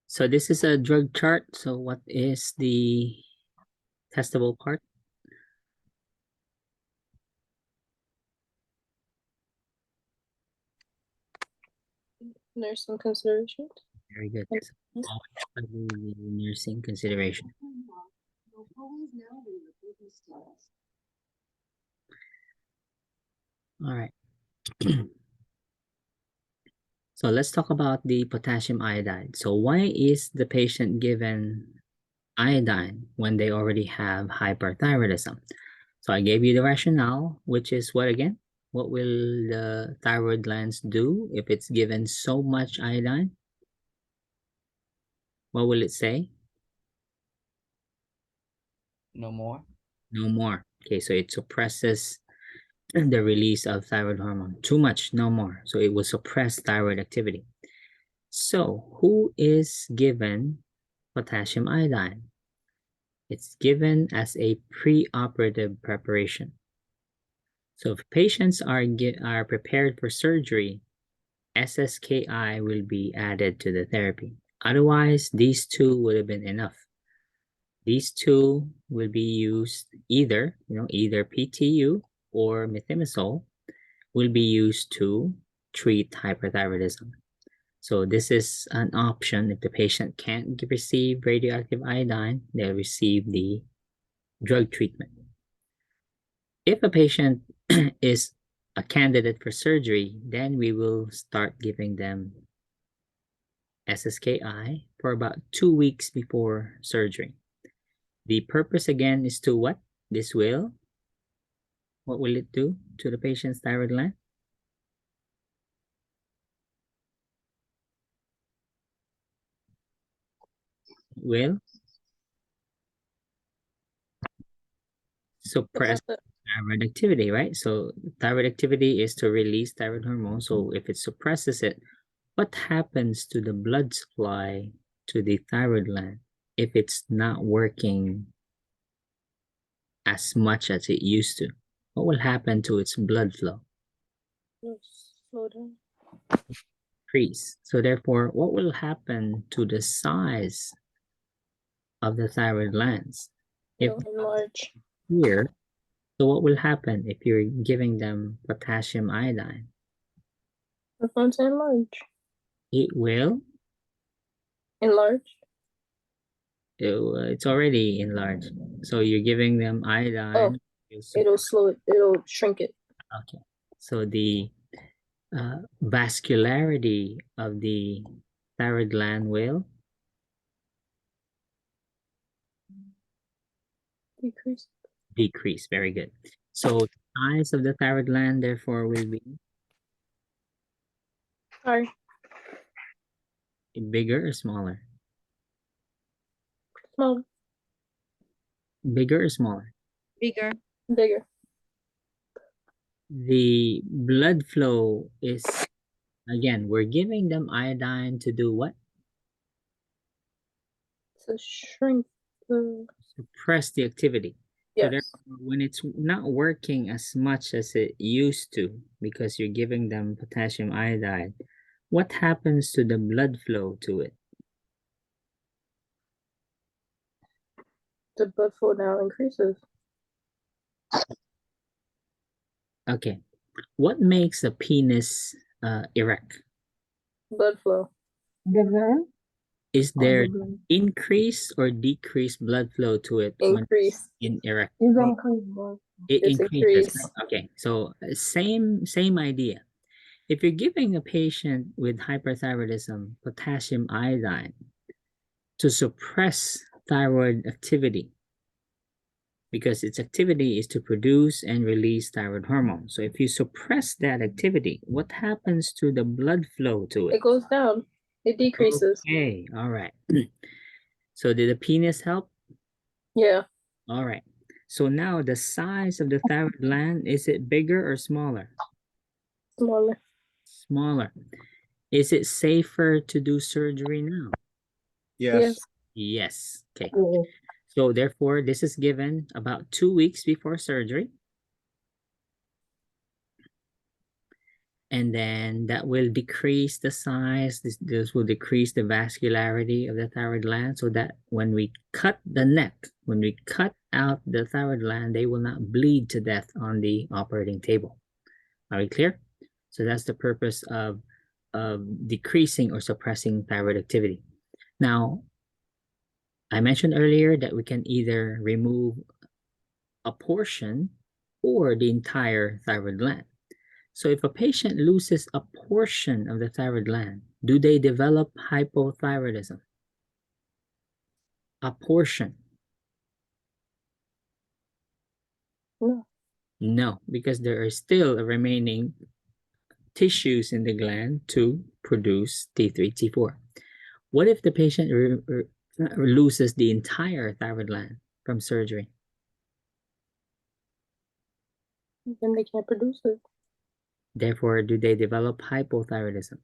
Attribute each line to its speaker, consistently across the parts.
Speaker 1: So this is a drug chart. So what is the testable part?
Speaker 2: Nursing considerations.
Speaker 1: Very good. So always study the nursing consideration. All right. So let's talk about the potassium iodide. So why is the patient given iodine when they already have hyperthyroidism? So I gave you the rationale, which is what again? What will the thyroid glands do if it's given so much iodine? What will it say?
Speaker 3: No more.
Speaker 1: No more. Okay, so it suppresses the release of thyroid hormone. Too much, no more. So it will suppress thyroid activity. So who is given potassium iodine? It's given as a preoperative preparation. So if patients are prepared for surgery, SSKI will be added to the therapy. Otherwise, these two would have been enough. These two will be used either PTU or methimazole will be used to treat hyperthyroidism. So this is an option. If the patient can't receive radioactive iodine, they'll receive the drug treatment. If a patient is a candidate for surgery, then we will start giving them SSKI for about 2 weeks before surgery. The purpose again is to what? What will it do to the patient's thyroid gland? Will suppress thyroid activity, right? So thyroid activity is to release thyroid hormone. So if it suppresses it, what happens to the blood supply to the thyroid gland if it's not working as much as it used to? What will happen to its blood flow?
Speaker 2: Slow down.
Speaker 1: Increase. So therefore, what will happen to the size of the thyroid glands? If
Speaker 2: Enlarge.
Speaker 1: here, so what will happen if you're giving them potassium iodine?
Speaker 2: That's what I'm saying, enlarge.
Speaker 1: It will.
Speaker 2: Enlarge.
Speaker 1: It's already enlarged. So you're giving them iodine.
Speaker 2: It'll slow it. It'll shrink it.
Speaker 1: Okay. So the vascularity of the thyroid gland will decrease. Very good. So the size of the thyroid gland therefore will be bigger or smaller?
Speaker 2: Smaller.
Speaker 1: Bigger or smaller?
Speaker 2: Bigger. Bigger.
Speaker 1: The blood flow is, again, we're giving them iodine to do what?
Speaker 2: To shrink the...
Speaker 1: Suppress the activity.
Speaker 2: Yes.
Speaker 1: So therefore, when it's not working as much as it used to, because you're giving them potassium iodide, what happens to the blood flow to it?
Speaker 2: The blood flow now increases.
Speaker 1: Okay. What makes a penis erect?
Speaker 2: Blood flow.
Speaker 1: Is there increased or decreased blood flow to it?
Speaker 2: Increase.
Speaker 1: In erect?
Speaker 2: It's
Speaker 1: increases.
Speaker 2: increased.
Speaker 1: Okay, so same idea. If you're giving a patient with hyperthyroidism potassium iodine to suppress thyroid activity, because its activity is to produce and release thyroid hormone. So if you suppress that activity, what happens to the blood flow to it?
Speaker 2: It goes down. It decreases.
Speaker 1: Okay, all right. So did the penis help?
Speaker 2: Yeah.
Speaker 1: All right. So now the size of the thyroid gland, is it bigger or smaller?
Speaker 2: Smaller.
Speaker 1: Smaller. Is it safer to do surgery now?
Speaker 2: Yes.
Speaker 1: Yes. Okay. So therefore, this is given about 2 weeks before surgery. And then that will decrease the size. This will decrease the vascularity of the thyroid gland so that when we cut the neck, when we cut out the thyroid gland, they will not bleed to death on the operating table. Are we clear? So that's the purpose of decreasing or suppressing thyroid activity. Now, I mentioned earlier that we can either remove a portion or the entire thyroid gland. So if a patient loses a portion of the thyroid gland, do they develop hypothyroidism? A portion?
Speaker 2: No.
Speaker 1: No, because there are still remaining tissues in the gland to produce T3, T4. What if the patient loses the entire thyroid gland from surgery?
Speaker 2: Then they can't produce it.
Speaker 1: Therefore, do they develop hypothyroidism?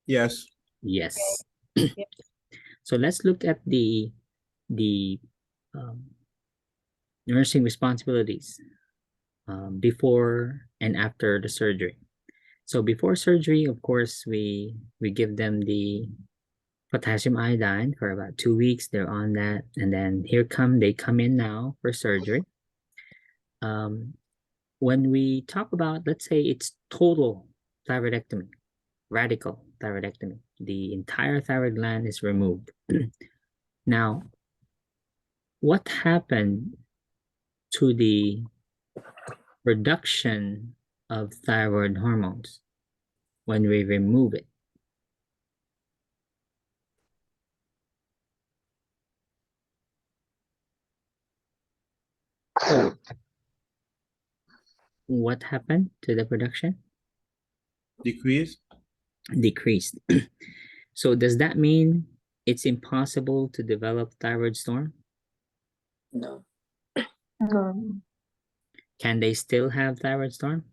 Speaker 2: Yes.
Speaker 1: Yes. So let's look at the nursing responsibilities before and after the surgery. So before surgery, of course, we give them the potassium iodine for about 2 weeks. They're on that, and then they come in now for surgery. When we talk about, let's say it's total thyroidectomy, radical thyroidectomy, the entire thyroid gland is removed. Now, what happened to the production of thyroid hormones when we remove it? What happened to the production?
Speaker 2: Decreased.
Speaker 1: Decreased. So does that mean it's impossible to develop thyroid storm?
Speaker 2: No.
Speaker 3: No.
Speaker 1: Can they still have thyroid storm?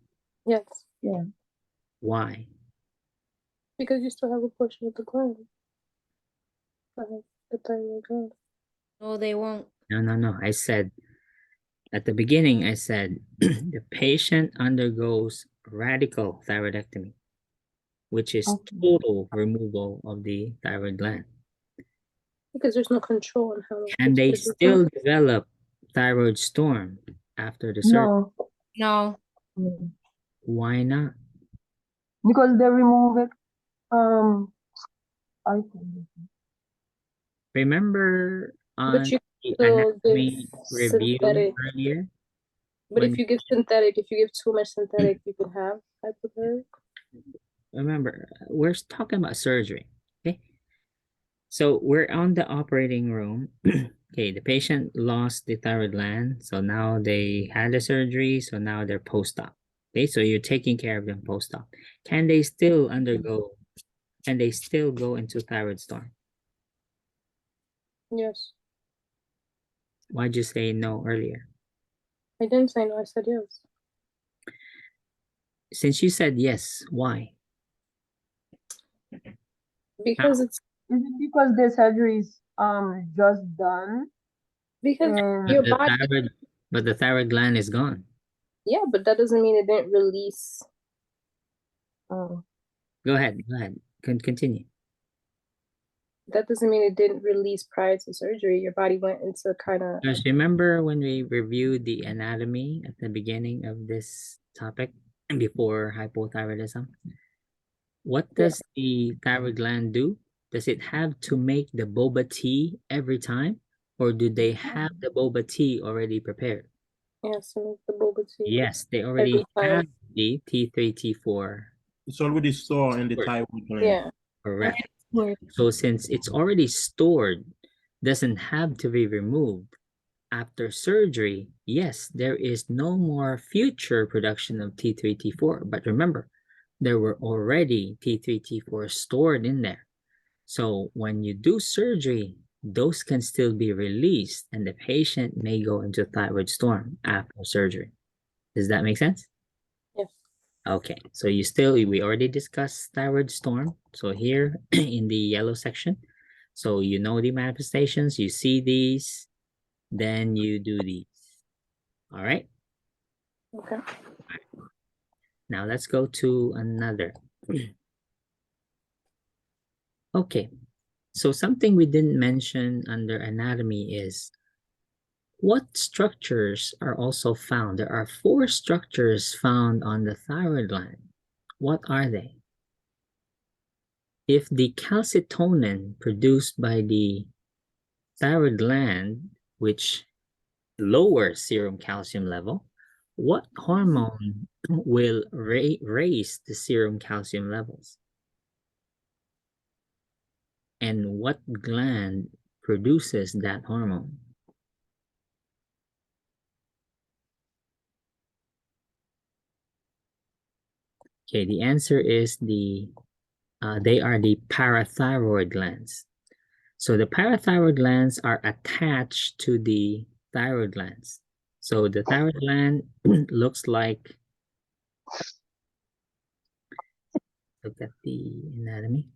Speaker 2: Yes.
Speaker 3: Yeah.
Speaker 1: Why?
Speaker 2: Because you still have a portion of the gland. The thyroid gland.
Speaker 4: No, they won't.
Speaker 1: No. I said, at the beginning, I said, the patient undergoes radical thyroidectomy, which is total removal of the thyroid gland.
Speaker 2: Because there's no control on how.
Speaker 1: Can
Speaker 2: it's
Speaker 1: they
Speaker 2: produced.
Speaker 1: still develop thyroid storm after the surgery?
Speaker 3: No.
Speaker 4: No.
Speaker 1: Why not?
Speaker 3: Because they remove it. I think.
Speaker 1: Remember
Speaker 2: But
Speaker 1: on
Speaker 2: you
Speaker 1: the
Speaker 2: still
Speaker 1: anatomy
Speaker 2: give
Speaker 1: review
Speaker 2: synthetic.
Speaker 1: earlier?
Speaker 2: But
Speaker 1: when-
Speaker 2: if you give synthetic, if you give too much synthetic, you can have hypothyroid.
Speaker 1: Remember, we're talking about surgery, okay? So we're on the operating room. Okay, the patient lost the thyroid gland, so now they had the surgery, so now they're post-op. Okay, so you're taking care of them post-op. Can they still go into thyroid storm?
Speaker 2: Yes.
Speaker 1: Why'd you say no earlier?
Speaker 2: I didn't say no, I said yes.
Speaker 1: Since you said yes, why?
Speaker 2: Because it's
Speaker 3: Is it because the surgery is just done?
Speaker 2: because
Speaker 3: And
Speaker 2: your body.
Speaker 1: But the thyroid gland is gone.
Speaker 2: Yeah, but that doesn't mean it didn't release.
Speaker 3: oh,
Speaker 1: Go ahead. Continue.
Speaker 2: That doesn't mean it didn't release prior to surgery. Your body went into kind of.
Speaker 1: Just remember when we reviewed the anatomy at the beginning of this topic before hypothyroidism? What does the thyroid gland do? Does it have to make the boba tea every time? Or do they have the boba tea already prepared?
Speaker 2: Yes, so the boba tea.
Speaker 1: Yes, they already
Speaker 2: Every time.
Speaker 1: have the T3, T4.
Speaker 2: It's already stored in the thyroid gland. Yeah.
Speaker 1: Correct.
Speaker 4: Word.
Speaker 1: So since it's already stored, doesn't have to be removed. After surgery, yes, there is no more future production of T3, T4. But remember, there were already T3, T4 stored in there. So when you do surgery, those can still be released and the patient may go into thyroid storm after surgery. Does that make sense?
Speaker 2: Yes.
Speaker 1: Okay, so we already discussed thyroid storm. So here in the yellow section, so you know the manifestations, you see these, then you do these. All right?
Speaker 2: Okay.
Speaker 1: Now let's go to another. Okay, so something we didn't mention under anatomy is what structures are also found? There are 4 structures found on the thyroid gland. What are they? If the calcitonin produced by the thyroid gland, which lowers serum calcium level, what hormone will raise the serum calcium levels? And what gland produces that hormone? Okay, the answer is they are the parathyroid glands. So the parathyroid glands are attached to the thyroid glands. So the thyroid gland looks like, look at the anatomy.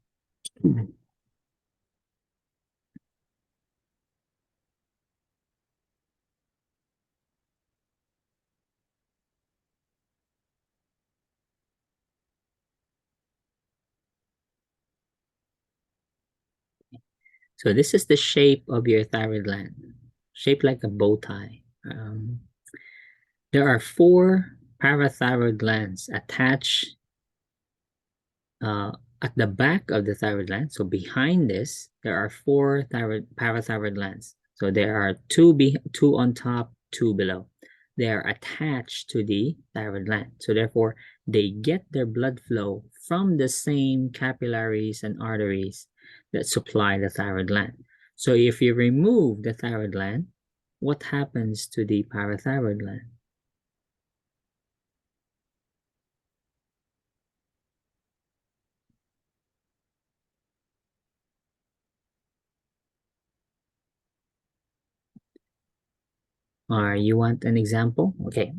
Speaker 1: So this is the shape of your thyroid gland, shaped like a bow tie. There are 4 parathyroid glands attached at the back of the thyroid gland. So behind this, there are 4 parathyroid glands. So there are 2 on top, 2 below. They are attached to the thyroid gland. So therefore, they get their blood flow from the same capillaries and arteries that supply the thyroid gland. So if you remove the thyroid gland, what happens to the parathyroid gland? Or you want an example? Okay.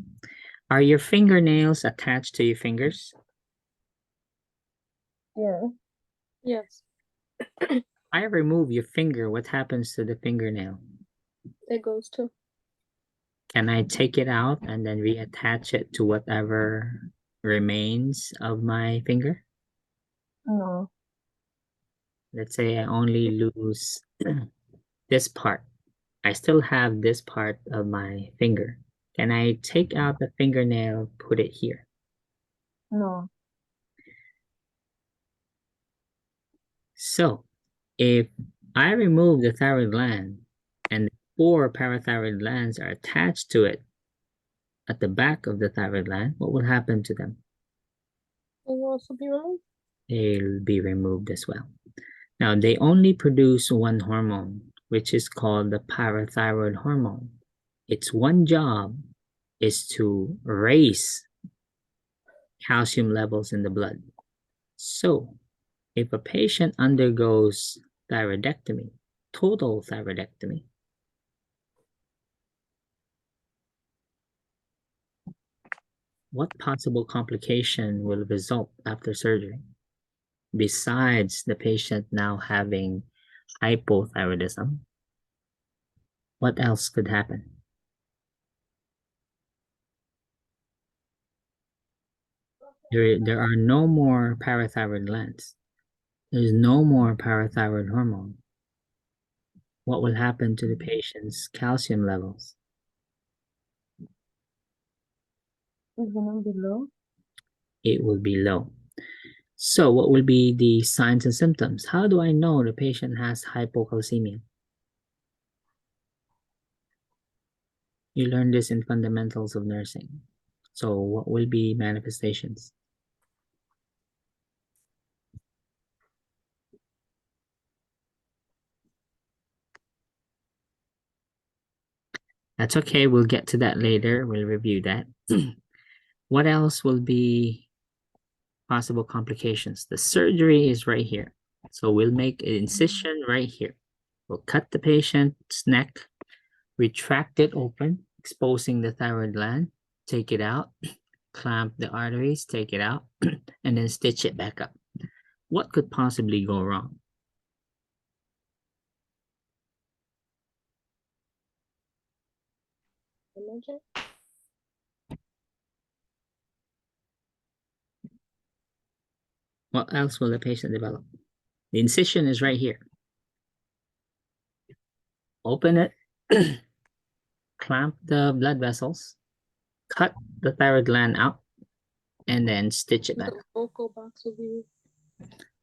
Speaker 1: Are your fingernails attached to your fingers?
Speaker 3: Yeah.
Speaker 2: Yes,
Speaker 1: I remove your finger, what happens to the fingernail?
Speaker 2: it goes too.
Speaker 1: Can I take it out and then reattach it to whatever remains of my finger?
Speaker 3: No.
Speaker 1: Let's say I only lose this part. I still have this part of my finger. Can I take out the fingernail, put it here?
Speaker 3: No.
Speaker 1: So if I remove the thyroid gland and the 4 parathyroid glands are attached to it at the back of the thyroid gland, what will happen to them?
Speaker 2: It will also be removed.
Speaker 1: They'll be removed as well. Now, they only produce one hormone, which is called the parathyroid hormone. Its one job is to raise calcium levels in the blood. So, if a patient undergoes thyroidectomy, total thyroidectomy, what possible complication will result after surgery? Besides the patient now having hypothyroidism, what else could happen? There are no more parathyroid glands. There's no more parathyroid hormone. What will happen to the patient's calcium levels?
Speaker 3: It's gonna be low.
Speaker 1: It will be low. So what will be the signs and symptoms? How do I know the patient has hypocalcemia? You learned this in fundamentals of nursing. So what will be manifestations? That's okay, we'll get to that later. We'll review that. What else will be possible complications? The surgery is right here. So we'll make an incision right here. We'll cut the patient's neck, retract it open, exposing the thyroid gland, take it out, clamp the arteries, take it out, and then stitch it back up. What could possibly go wrong?
Speaker 2: Imagine.
Speaker 1: What else will the patient develop? The incision is right here. Open it, clamp the blood vessels, cut the thyroid gland out, and then stitch it back.
Speaker 2: The vocal box will be,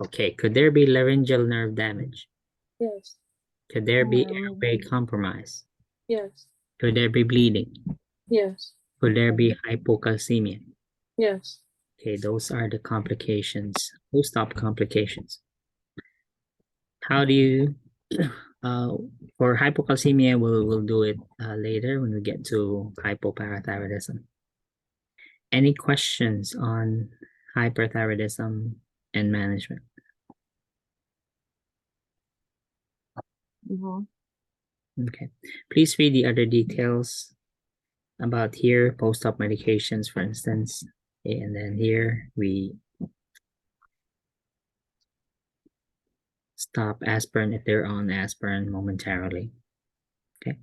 Speaker 1: Okay, could there be laryngeal nerve damage?
Speaker 2: yes,
Speaker 1: Could there be
Speaker 3: Yeah.
Speaker 1: airway compromise?
Speaker 2: yes,
Speaker 1: Could there be bleeding?
Speaker 2: yes,
Speaker 1: Could there be hypocalcemia?
Speaker 2: yes.
Speaker 1: Okay, those are the complications, post-op complications. How do you, for hypocalcemia, we'll do it later when we get to hypoparathyroidism. Any questions on hyperthyroidism and management?
Speaker 3: Mhm.
Speaker 1: Okay, please read the other details about here, post-op medications, for instance. Okay, and then here we stop aspirin if they're on aspirin momentarily. Okay.